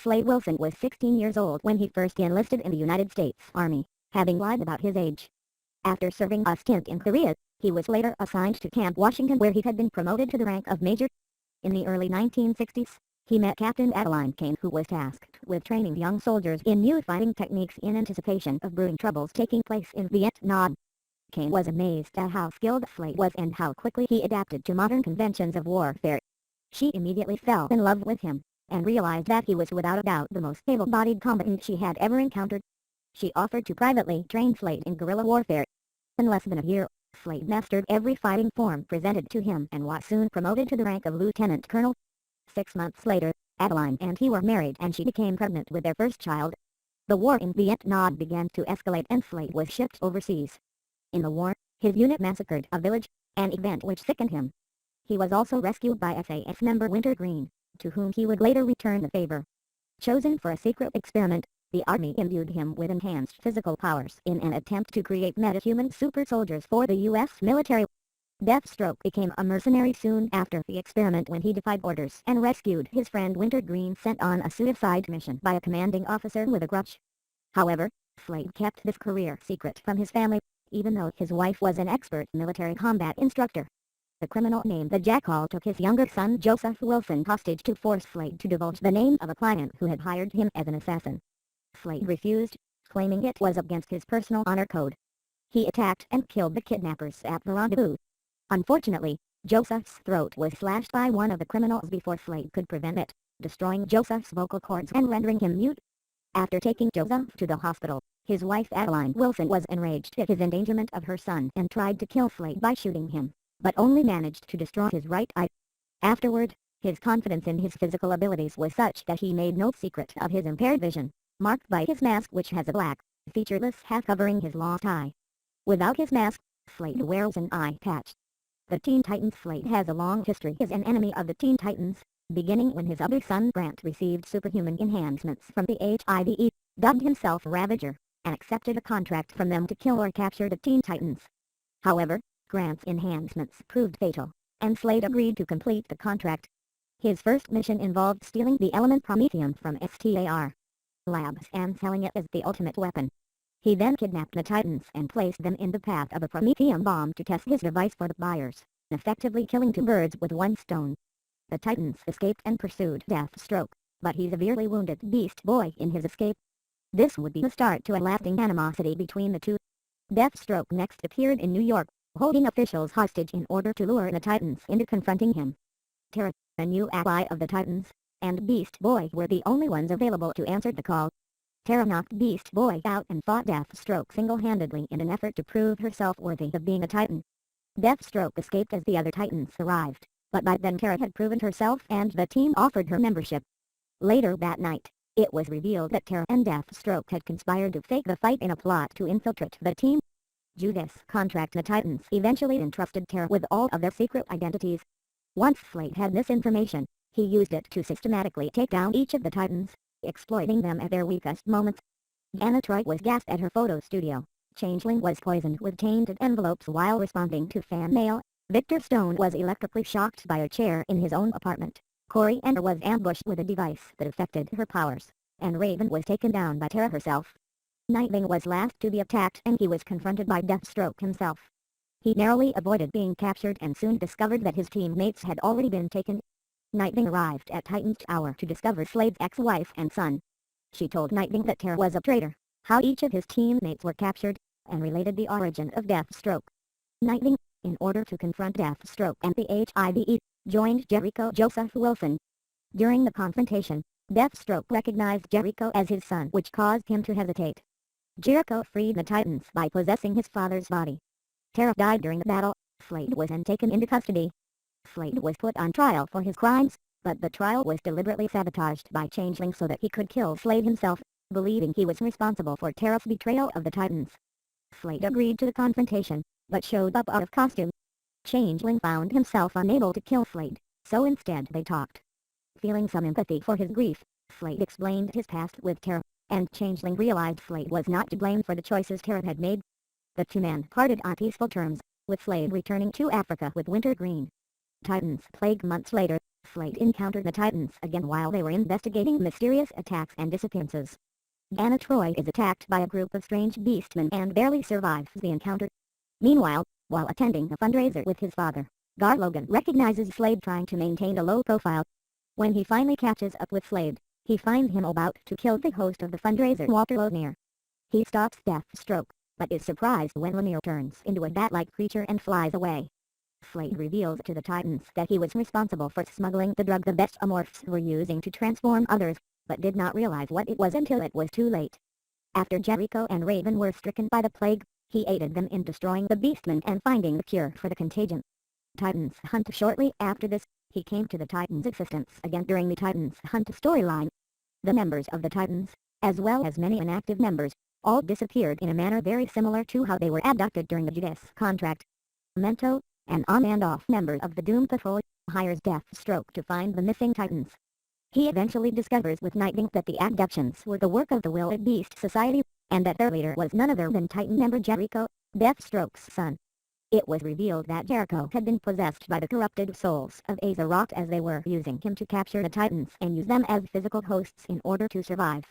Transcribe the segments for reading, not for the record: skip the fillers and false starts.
Slade Wilson was 16 years old when he first enlisted in the United States Army, having lied about his age. After serving a stint in Korea, he was later assigned to Camp Washington where he had been promoted to the rank of major. In the early 1960s, he met Captain Adeline Kane, who was tasked with training young soldiers in new fighting techniques in anticipation of brewing troubles taking place in Vietnam. Kane was amazed at how skilled Slade was and how quickly he adapted to modern conventions of warfare. She immediately fell in love with him, and realized that he was without a doubt the most able-bodied combatant she had ever encountered. She offered to privately train Slade in guerrilla warfare. In less than a year, Slade mastered every fighting form presented to him and was soon promoted to the rank of lieutenant colonel. 6 months later, Adeline and he were married and she became pregnant with their first child. The war in Vietnam began to escalate and Slade was shipped overseas. In the war, his unit massacred a village, an event which sickened him. He was also rescued by SAS member Wintergreen, to whom he would later return the favor. Chosen for a secret experiment, the Army imbued him with enhanced physical powers in an attempt to create metahuman super soldiers for the U.S. military. Deathstroke became a mercenary soon after the experiment when he defied orders and rescued his friend Wintergreen sent on a suicide mission by a commanding officer with a grudge. However, Slade kept this career secret from his family, even though his wife was an expert military combat instructor. The criminal named the Jackal took his younger son Joseph Wilson hostage to force Slade to divulge the name of a client who had hired him as an assassin. Slade refused, claiming it was against his personal honor code. He attacked and killed the kidnappers at the rendezvous. Unfortunately, Joseph's throat was slashed by one of the criminals before Slade could prevent it, destroying Joseph's vocal cords and rendering him mute. After taking Joseph to the hospital, his wife Adeline Wilson was enraged at his endangerment of her son and tried to kill Slade by shooting him, but only managed to destroy his right eye. Afterward, his confidence in his physical abilities was such that he made no secret of his impaired vision, marked by his mask which has a black, featureless hat covering his lost eye. Without his mask, Slade wears an eye patch. The Teen Titans. Slade has a long history as an enemy of the Teen Titans, beginning when his other son Grant received superhuman enhancements from the HIV, dubbed himself Ravager, and accepted a contract from them to kill or capture the Teen Titans. However, Grant's enhancements proved fatal, and Slade agreed to complete the contract. His first mission involved stealing the element promethium from STAR labs and selling it as the ultimate weapon. He then kidnapped the Titans and placed them in the path of a promethium bomb to test his device for the buyers, effectively killing 2 birds with 1 stone. The Titans escaped and pursued Deathstroke, but he severely wounded Beast Boy in his escape. This would be the start to a lasting animosity between the two. Deathstroke next appeared in New York, holding officials hostage in order to lure the Titans into confronting him. Terra, a new ally of the Titans, and Beast Boy were the only ones available to answer the call. Terra knocked Beast Boy out and fought Deathstroke single-handedly in an effort to prove herself worthy of being a Titan. Deathstroke escaped as the other Titans arrived, but by then Terra had proven herself and the team offered her membership. Later that night, it was revealed that Terra and Deathstroke had conspired to fake the fight in a plot to infiltrate the team. Judas contract the Titans eventually entrusted Terra with all of their secret identities. Once Slade had this information, he used it to systematically take down each of the Titans, exploiting them at their weakest moments. Anna Troy was gassed at her photo studio. Changeling was poisoned with tainted envelopes while responding to fan mail. Victor Stone was electrically shocked by a chair in his own apartment. Corey Ender was ambushed with a device that affected her powers, and Raven was taken down by Terra herself. Nightwing was last to be attacked and he was confronted by Deathstroke himself. He narrowly avoided being captured and soon discovered that his teammates had already been taken. Nightwing arrived at Titan's Tower to discover Slade's ex-wife and son. She told Nightwing that Terra was a traitor, how each of his teammates were captured, and related the origin of Deathstroke. Nightwing, in order to confront Deathstroke and the HIV, joined Jericho Joseph Wilson. During the confrontation, Deathstroke recognized Jericho as his son, which caused him to hesitate. Jericho freed the Titans by possessing his father's body. Terra died during the battle. Slade was then taken into custody. Slade was put on trial for his crimes, but the trial was deliberately sabotaged by Changeling so that he could kill Slade himself, believing he was responsible for Terra's betrayal of the Titans. Slade agreed to the confrontation, but showed up out of costume. Changeling found himself unable to kill Slade, so instead they talked. Feeling some empathy for his grief, Slade explained his past with Terra, and Changeling realized Slade was not to blame for the choices Terra had made. The two men parted on peaceful terms, with Slade returning to Africa with Wintergreen. Titans plague months later, Slade encountered the Titans again while they were investigating mysterious attacks and disappearances. Anna Troy is attacked by a group of strange beastmen and barely survives the encounter. Meanwhile, while attending a fundraiser with his father, Gar Logan recognizes Slade trying to maintain a low profile. When he finally catches up with Slade, he finds him about to kill the host of the fundraiser, Walter Lanier. He stops Deathstroke, but is surprised when Lanier turns into a bat-like creature and flies away. Slade reveals to the Titans that he was responsible for smuggling the drug the Bestamorphs were using to transform others, but did not realize what it was until it was too late. After Jericho and Raven were stricken by the plague, he aided them in destroying the Beastmen and finding the cure for the contagion. Titans Hunt. Shortly after this, he came to the Titans' existence again during the Titans Hunt storyline. The members of the Titans, as well as many inactive members, all disappeared in a manner very similar to how they were abducted during the Judas contract. Mento, an on and off member of the Doom Patrol, hires Deathstroke to find the missing Titans. He eventually discovers with Nightwing that the abductions were the work of the Wild Beast Society, and that their leader was none other than Titan member Jericho, Deathstroke's son. It was revealed that Jericho had been possessed by the corrupted souls of Azeroth as they were using him to capture the Titans and use them as physical hosts in order to survive.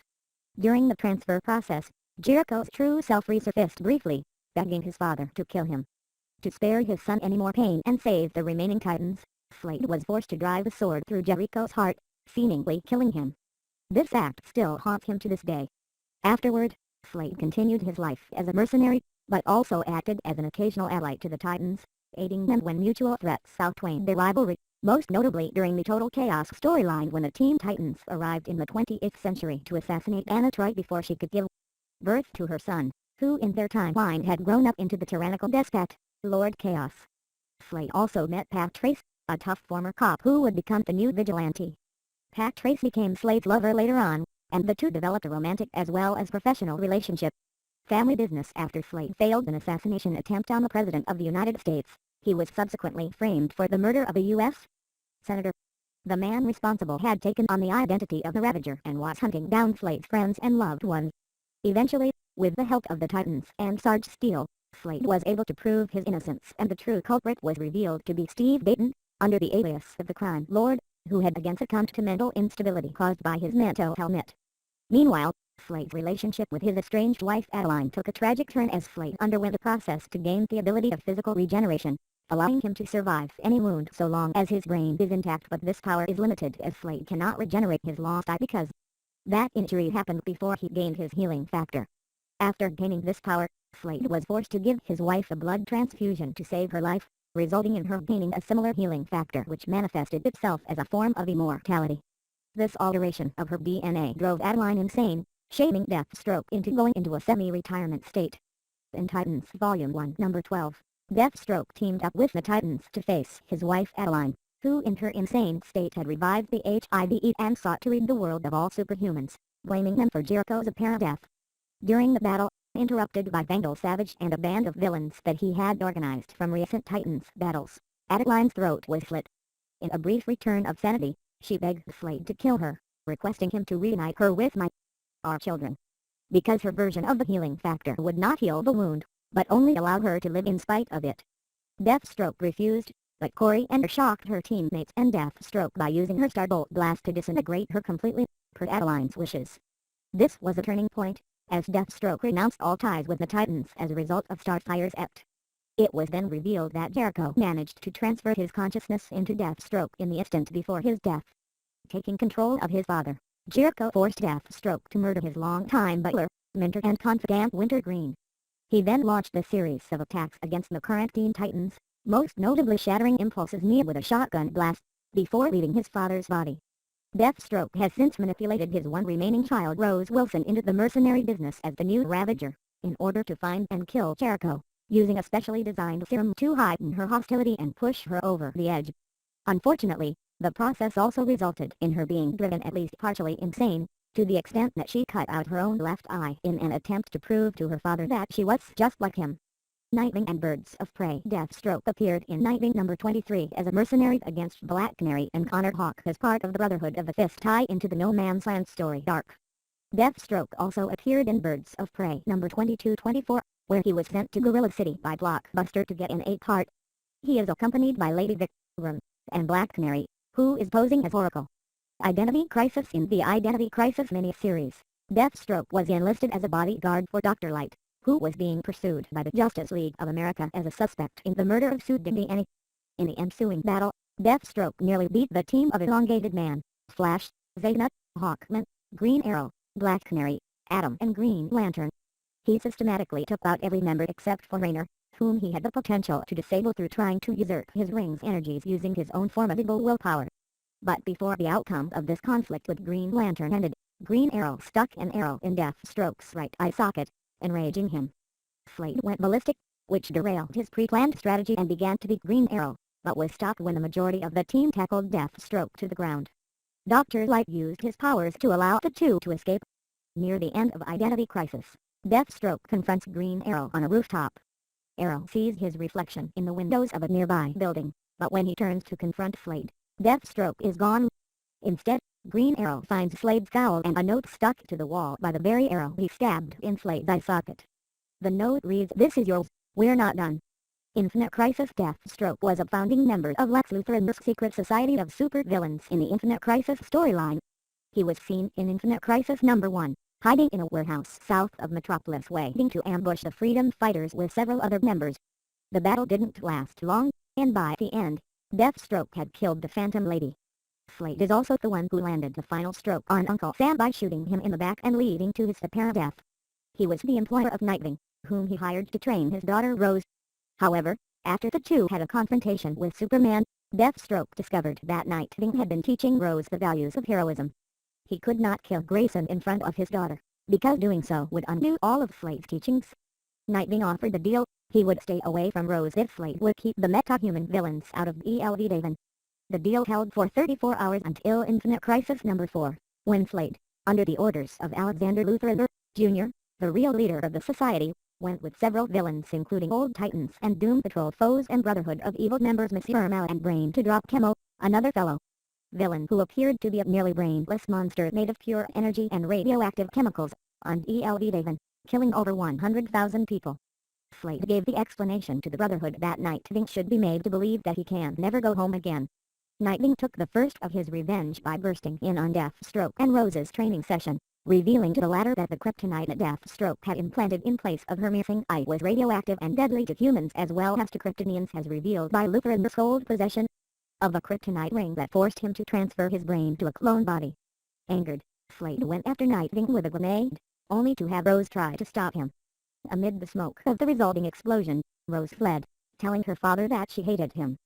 During the transfer process, Jericho's true self resurfaced briefly, begging his father to kill him. To spare his son any more pain and save the remaining Titans, Slade was forced to drive a sword through Jericho's heart, seemingly killing him. This act still haunts him to this day. Afterward, Slade continued his life as a mercenary, but also acted as an occasional ally to the Titans, aiding them when mutual threats outweighed their rivalry, most notably during the Total Chaos storyline when the Teen Titans arrived in the 20th century to assassinate Anna Troy before she could give birth to her son, who in their timeline had grown up into the tyrannical despot, Lord Chaos. Slade also met Pac Trace, a tough former cop who would become the new vigilante. Pac Trace became Slade's lover later on, and the two developed a romantic as well as professional relationship. Family business. After Slade failed an assassination attempt on the President of the United States, he was subsequently framed for the murder of a U.S. Senator. The man responsible had taken on the identity of the Ravager and was hunting down Slade's friends and loved ones. Eventually, with the help of the Titans and Sarge Steele, Slade was able to prove his innocence, and the true culprit was revealed to be Steve Dayton, under the alias of the Crime Lord, who had again succumbed to mental instability caused by his mental helmet. Meanwhile, Slade's relationship with his estranged wife Adeline took a tragic turn as Slade underwent a process to gain the ability of physical regeneration, allowing him to survive any wound so long as his brain is intact, but this power is limited as Slade cannot regenerate his lost eye because that injury happened before he gained his healing factor. After gaining this power, Slade was forced to give his wife a blood transfusion to save her life, resulting in her gaining a similar healing factor which manifested itself as a form of immortality. This alteration of her DNA drove Adeline insane, shaming Deathstroke into going into a semi-retirement state. In Titans Volume 1 Number 12, Deathstroke teamed up with the Titans to face his wife Adeline, who in her insane state had revived the HIV and sought to rid the world of all superhumans, blaming them for Jericho's apparent death. During the battle, interrupted by Vandal Savage and a band of villains that he had organized from recent Titans battles, Adeline's throat was slit. In a brief return of sanity, she begged Slade to kill her, requesting him to reunite her with our children. Because her version of the healing factor would not heal the wound, but only allow her to live in spite of it. Deathstroke refused, but Coriander shocked her teammates and Deathstroke by using her Starbolt blast to disintegrate her completely, per Adeline's wishes. This was a turning point, as Deathstroke renounced all ties with the Titans as a result of Starfire's act. It was then revealed that Jericho managed to transfer his consciousness into Deathstroke in the instant before his death. Taking control of his father, Jericho forced Deathstroke to murder his longtime butler, mentor and confidant Wintergreen. He then launched a series of attacks against the current Teen Titans, most notably shattering Impulse's knee with a shotgun blast, before leaving his father's body. Deathstroke has since manipulated his one remaining child Rose Wilson into the mercenary business as the new Ravager, in order to find and kill Jericho, using a specially designed serum to heighten her hostility and push her over the edge. Unfortunately, the process also resulted in her being driven at least partially insane, to the extent that she cut out her own left eye in an attempt to prove to her father that she was just like him. Nightwing and Birds of Prey. Deathstroke appeared in Nightwing number 23 as a mercenary against Black Canary and Connor Hawke as part of the Brotherhood of the Fist tie into the No Man's Land story arc. Deathstroke also appeared in Birds of Prey number 22-24, where he was sent to Guerrilla City by Blockbuster to get an 8-part. He is accompanied by Lady Victory and Black Canary, who is posing as Oracle. Identity Crisis. In the Identity Crisis miniseries, Deathstroke was enlisted as a bodyguard for Dr. Light, who was being pursued by the Justice League of America as a suspect in the murder of Sue Digney. In the ensuing battle, Deathstroke nearly beat the team of Elongated Man, Flash, Zeta, Hawkman, Green Arrow, Black Canary, Atom and Green Lantern. He systematically took out every member except for Raynor, whom he had the potential to disable through trying to usurp his ring's energies using his own formidable willpower. But before the outcome of this conflict with Green Lantern ended, Green Arrow stuck an arrow in Deathstroke's right eye socket, enraging him. Slade went ballistic, which derailed his pre-planned strategy and began to beat Green Arrow, but was stopped when the majority of the team tackled Deathstroke to the ground. Dr. Light used his powers to allow the two to escape. Near the end of Identity Crisis, Deathstroke confronts Green Arrow on a rooftop. Arrow sees his reflection in the windows of a nearby building, but when he turns to confront Slade, Deathstroke is gone. Instead, Green Arrow finds Slade's scowl and a note stuck to the wall by the very arrow he stabbed in Slade's eye socket. The note reads, "This is yours, we're not done." Infinite Crisis. Deathstroke was a founding member of Lex Luthor and the secret society of supervillains in the Infinite Crisis storyline. He was seen in Infinite Crisis #1, hiding in a warehouse south of Metropolis waiting to ambush the freedom fighters with several other members. The battle didn't last long, and by the end, Deathstroke had killed the Phantom Lady. Slade is also the one who landed the final stroke on Uncle Sam by shooting him in the back and leading to his apparent death. He was the employer of Nightwing, whom he hired to train his daughter Rose. However, after the two had a confrontation with Superman, Deathstroke discovered that Nightwing had been teaching Rose the values of heroism. He could not kill Grayson in front of his daughter, because doing so would undo all of Slade's teachings. Nightwing offered the deal: he would stay away from Rose if Slade would keep the meta-human villains out of able-bodied. The deal held for 34 hours until Infinite Crisis #4, when Slade, under the orders of Alexander Luthor Jr., the real leader of the society, went with several villains including Old Titans and Doom Patrol foes and Brotherhood of Evil members Monsieur Mal and Brain to drop Chemo, another fellow villain who appeared to be a nearly brainless monster made of pure energy and radioactive chemicals, on able-bodied, killing over 100,000 people. Slade gave the explanation to the Brotherhood that Nightwing should be made to believe that he can never go home again. Nightwing took the first of his revenge by bursting in on Deathstroke and Rose's training session, revealing to the latter that the kryptonite that Deathstroke had implanted in place of her missing eye was radioactive and deadly to humans as well as to Kryptonians, as revealed by Luthor in the cold possession of a kryptonite ring that forced him to transfer his brain to a clone body. Angered, Slade went after Nightwing with a grenade, only to have Rose try to stop him. Amid the smoke of the resulting explosion, Rose fled, telling her father that she hated him.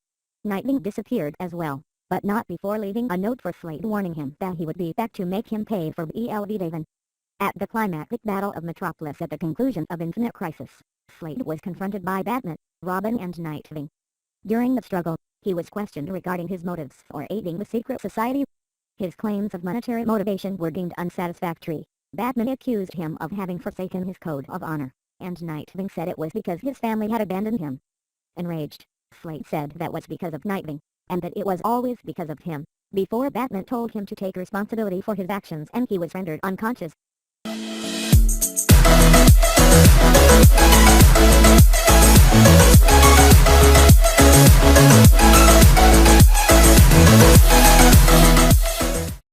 Nightwing disappeared as well, but not before leaving a note for Slade warning him that he would be back to make him pay for able-bodied. At the climactic battle of Metropolis at the conclusion of Infinite Crisis, Slade was confronted by Batman, Robin and Nightwing. During the struggle, he was questioned regarding his motives for aiding the secret society. His claims of monetary motivation were deemed unsatisfactory. Batman accused him of having forsaken his code of honor, and Nightwing said it was because his family had abandoned him. Enraged, Slade said that was because of Nightwing, and that it was always because of him, before Batman told him to take responsibility for his actions and he was rendered unconscious.